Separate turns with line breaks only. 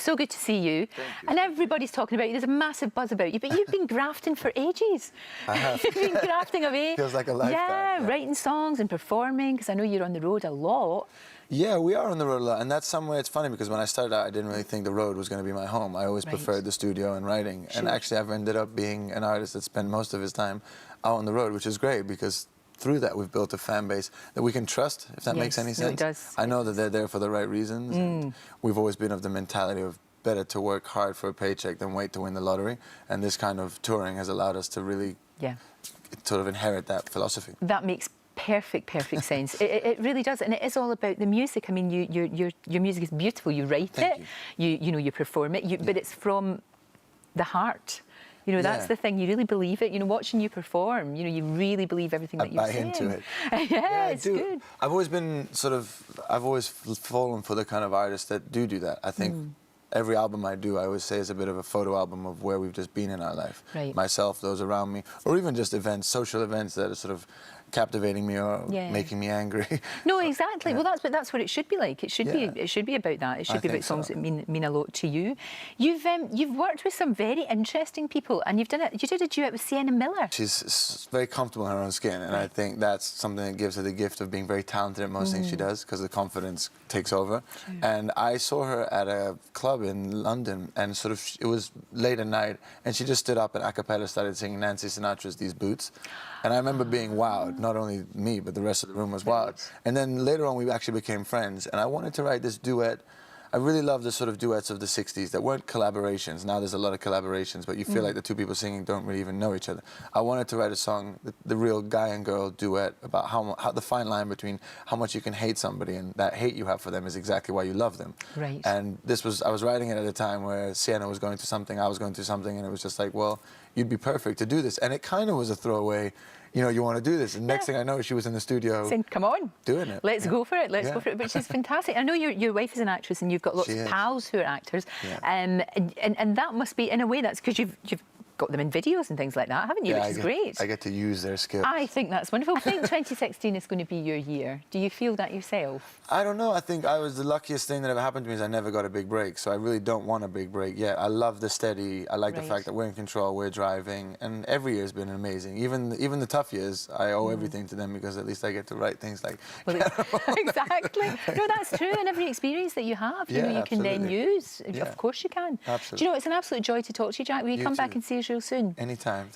so good to see you.
Thank you.
And everybody's talking about you. There's a massive buzz about you, but you've been grafting for ages.
I have.
You've been grafting away.
Feels like a lifetime.
Yeah, writing songs and performing, because I know you're on the road a lot.
Yeah, we are on the road a lot, and that's somewhere. It's funny because when I started out, I didn't really think the road was going to be my home. I always preferred the studio and writing, and actually I've ended up being an artist that spent most of his time out on the road, which is great because through that we've built a fan base that we can trust, if that makes any sense.
No, it does.
I know that they're there for the right reasons. And we've always been of the mentality of better to work hard for a paycheck than wait to win the lottery, and this kind of touring has allowed us to really sort of inherit that philosophy.
That makes perfect sense. It really does, and it is all about the music. I mean, your music is beautiful. You write it, you know, you perform it, but it's from the heart. You know, that's the thing. You really believe it. You know, watching you perform, you know, you really believe everything that you're saying.
I buy into it.
Yeah, it's good.
I've always been I've always fallen for the kind of artists that do that. I think every album I do, I always say is a bit of a photo album of where we've just been in our life.
Right.
Myself, those around me, or even just events, social events that are sort of captivating me or making me angry.
No, exactly. Well, that's what it should be like. It should be about that. It should be about songs that mean a lot to you. You've worked with some very interesting people, and you did a duet with Sienna Miller.
She's very comfortable in her own skin, and I think that's something that gives her the gift of being very talented at most things she does, because the confidence takes over. True. And I saw her at a club in London, and it was late at night, and she just stood up and a cappella started singing Nancy Sinatra's These Boots. And I remember being wowed. Not only me, but the rest of the room was wild. And then later on, we actually became friends. And I wanted to write this duet. I really love the sort of duets of the 60s that weren't collaborations. Now there's a lot of collaborations, but you feel like the two people singing don't really even know each other. I wanted to write a song, the real guy and girl duet, about how the fine line between how much you can hate somebody and that hate you have for them is exactly why you love them.
Right.
And I was writing it at a time where Sienna was going through something, I was going through something, and it was just like, well, you'd be perfect to do this. And it kind of was a throwaway, you know, you want to do this. And next thing I know, she was in the studio
saying, come on,
doing it.
Let's go for it. Let's go for it. But she's fantastic. I know your wife is an actress, and you've got lots of pals who are actors. And that must be, in a way, that's because you've got them in videos and things like that, haven't you? Which is great.
I get to use their skills.
I think that's wonderful. I think 2016 is going to be your year. Do you feel that yourself?
I don't know. I think I was the luckiest thing that ever happened to me is I never got a big break. So I really don't want a big break yet. I love the steady. I like the fact that we're in control, we're driving, and every year's been amazing. Even the tough years, I owe everything to them because at least I get to write things like.
Well, exactly. No, that's true. And every experience that you have, you know, you can then use. Of course you can.
Absolutely.
Do you know, it's an absolute joy to talk to you, Jack. Will you come back and see us real soon?
Anytime.